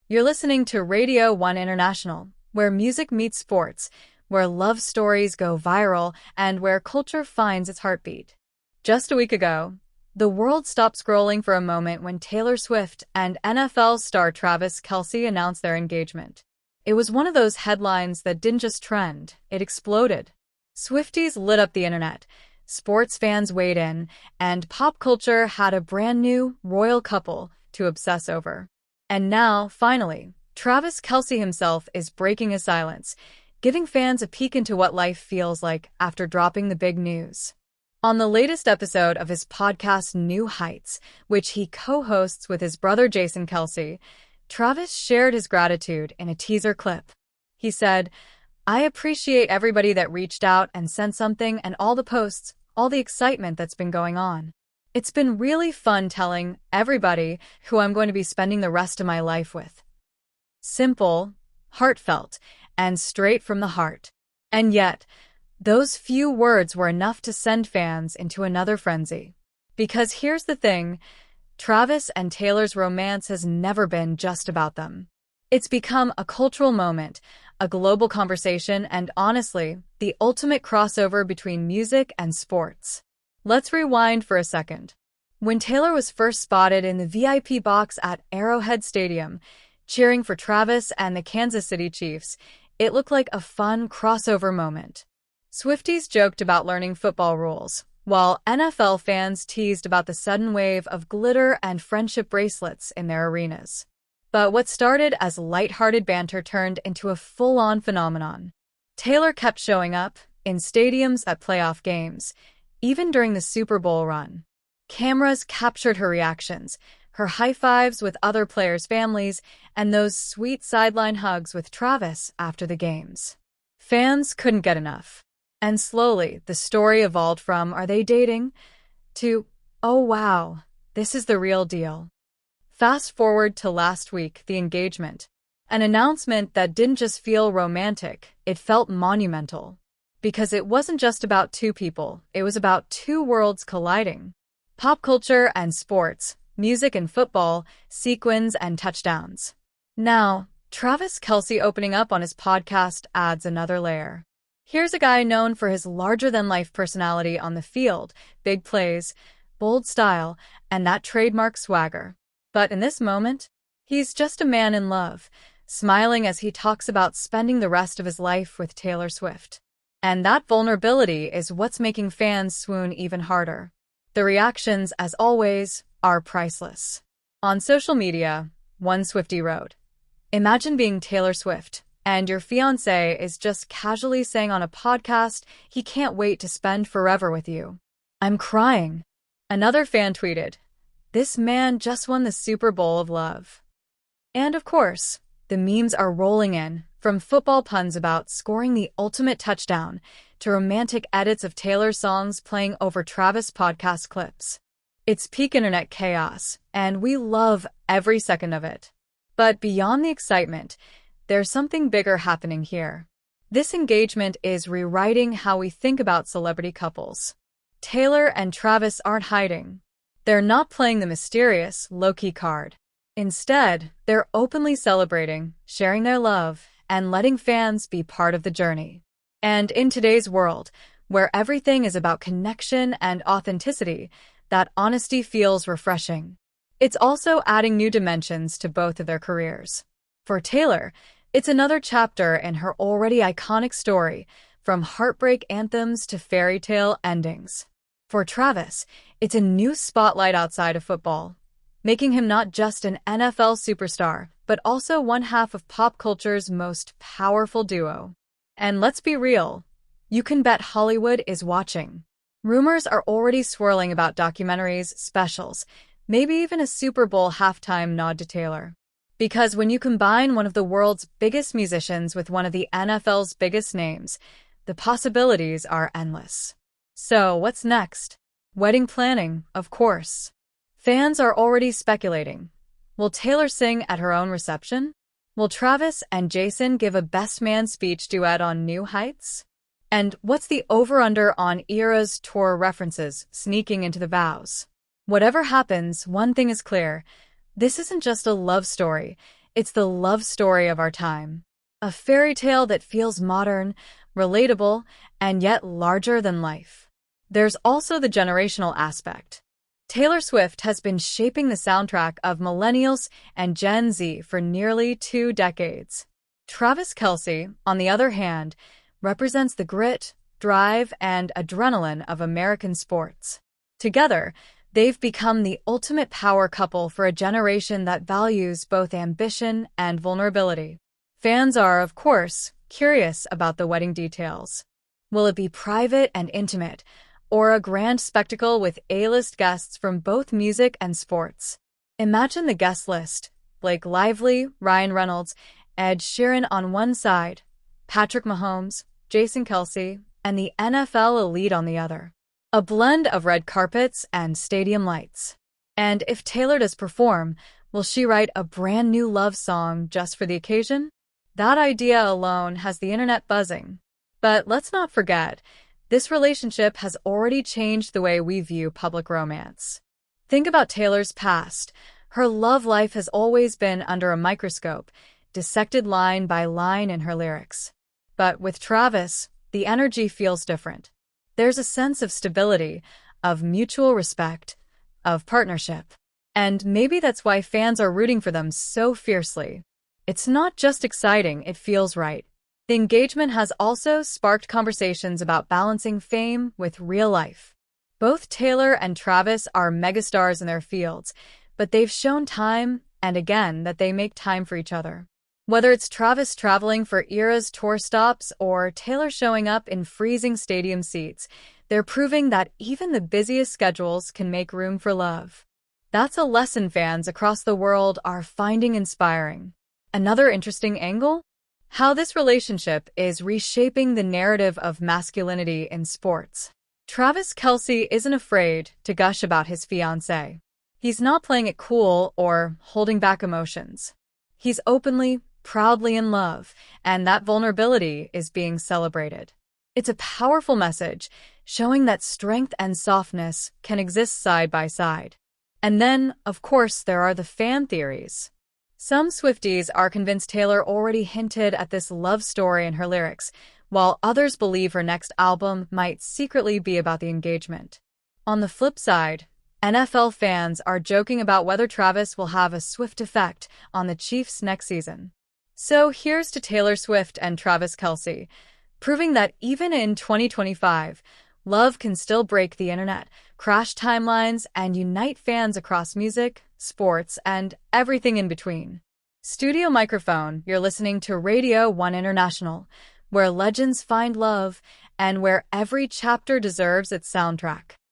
You're listening to Radio 1 International, where music meets sports, where love stories go viral, and where culture finds its heartbeat. Just a week ago, the world stopped scrolling for a moment when Taylor Swift and NFL star Travis Kelce announced their engagement. It was one of those headlines that didn't just trend, it exploded. Swifties lit up the internet, sports fans weighed in, and pop culture had a brand new royal couple to obsess over. And now, finally, Travis Kelce himself is breaking his silence, giving fans a peek into what life feels like after dropping the big news. On the latest episode of his podcast New Heights, which he co-hosts with his brother Jason Kelce, Travis shared his gratitude in a teaser clip. He said, "I appreciate everybody that reached out and sent something and all the posts, all the excitement that's been going on. It's been really fun telling everybody who I'm going to be spending the rest of my life with." Simple, heartfelt, and straight from the heart. And yet, those few words were enough to send fans into another frenzy. Because here's the thing, Travis and Taylor's romance has never been just about them. It's become a cultural moment, a global conversation, and honestly, the ultimate crossover between music and sports. Let's rewind for a second. When Taylor was first spotted in the VIP box at Arrowhead Stadium, cheering for Travis and the Kansas City Chiefs, it looked like a fun crossover moment. Swifties joked about learning football rules, while NFL fans teased about the sudden wave of glitter and friendship bracelets in their arenas. But what started as lighthearted banter turned into a full-on phenomenon. Taylor kept showing up in stadiums at playoff games, even during the Super Bowl run. Cameras captured her reactions, her high fives with other players' families, and those sweet sideline hugs with Travis after the games. Fans couldn't get enough. And slowly, the story evolved from "are they dating?" to "oh wow, this is the real deal." Fast forward to last week, the engagement. An announcement that didn't just feel romantic, it felt monumental. Because it wasn't just about two people, it was about two worlds colliding. Pop culture and sports, music and football, sequins and touchdowns. Now, Travis Kelce opening up on his podcast adds another layer. Here's a guy known for his larger-than-life personality on the field, big plays, bold style, and that trademark swagger. But in this moment, he's just a man in love, smiling as he talks about spending the rest of his life with Taylor Swift. And that vulnerability is what's making fans swoon even harder. The reactions, as always, are priceless. On social media, one Swiftie wrote, "Imagine being Taylor Swift, and your fiancé is just casually saying on a podcast he can't wait to spend forever with you. I'm crying." Another fan tweeted, "This man just won the Super Bowl of love." And of course, the memes are rolling in, from football puns about scoring the ultimate touchdown to romantic edits of Taylor's songs playing over Travis podcast clips. It's peak internet chaos, and we love every second of it. But beyond the excitement, there's something bigger happening here. This engagement is rewriting how we think about celebrity couples. Taylor and Travis aren't hiding. They're not playing the mysterious, low-key card. Instead, they're openly celebrating, sharing their love, and letting fans be part of the journey. And in today's world, where everything is about connection and authenticity, that honesty feels refreshing. It's also adding new dimensions to both of their careers. For Taylor, it's another chapter in her already iconic story, from heartbreak anthems to fairy tale endings. For Travis, it's a new spotlight outside of football, making him not just an NFL superstar, but also one half of pop culture's most powerful duo. And let's be real, you can bet Hollywood is watching. Rumors are already swirling about documentaries, specials, maybe even a Super Bowl halftime nod to Taylor. Because when you combine one of the world's biggest musicians with one of the NFL's biggest names, the possibilities are endless. So, what's next? Wedding planning, of course. Fans are already speculating. Will Taylor sing at her own reception? Will Travis and Jason give a best man speech duet on New Heights? And what's the over-under on Eras tour references sneaking into the vows? Whatever happens, one thing is clear. This isn't just a love story. It's the love story of our time. A fairy tale that feels modern, relatable, and yet larger than life. There's also the generational aspect. Taylor Swift has been shaping the soundtrack of millennials and Gen Z for nearly 2 decades. Travis Kelce, on the other hand, represents the grit, drive, and adrenaline of American sports. Together, they've become the ultimate power couple for a generation that values both ambition and vulnerability. Fans are, of course, curious about the wedding details. Will it be private and intimate, or a grand spectacle with A-list guests from both music and sports? Imagine the guest list: Blake Lively, Ryan Reynolds, Ed Sheeran on one side, Patrick Mahomes, Jason Kelce, and the NFL elite on the other. A blend of red carpets and stadium lights. And if Taylor does perform, will she write a brand new love song just for the occasion? That idea alone has the internet buzzing. But let's not forget, this relationship has already changed the way we view public romance. Think about Taylor's past. Her love life has always been under a microscope, dissected line by line in her lyrics. But with Travis, the energy feels different. There's a sense of stability, of mutual respect, of partnership. And maybe that's why fans are rooting for them so fiercely. It's not just exciting, it feels right. The engagement has also sparked conversations about balancing fame with real life. Both Taylor and Travis are megastars in their fields, but they've shown time and again that they make time for each other. Whether it's Travis traveling for Era's tour stops or Taylor showing up in freezing stadium seats, they're proving that even the busiest schedules can make room for love. That's a lesson fans across the world are finding inspiring. Another interesting angle? How this relationship is reshaping the narrative of masculinity in sports. Travis Kelce isn't afraid to gush about his fiancée. He's not playing it cool or holding back emotions. He's openly, proudly in love, and that vulnerability is being celebrated. It's a powerful message, showing that strength and softness can exist side by side. And then, of course, there are the fan theories. Some Swifties are convinced Taylor already hinted at this love story in her lyrics, while others believe her next album might secretly be about the engagement. On the flip side, NFL fans are joking about whether Travis will have a Swift effect on the Chiefs next season. So here's to Taylor Swift and Travis Kelce, proving that even in 2025, love can still break the internet, crash timelines, and unite fans across music, sports, and everything in between. Studio Microphone, you're listening to Radio 1 International, where legends find love and where every chapter deserves its soundtrack.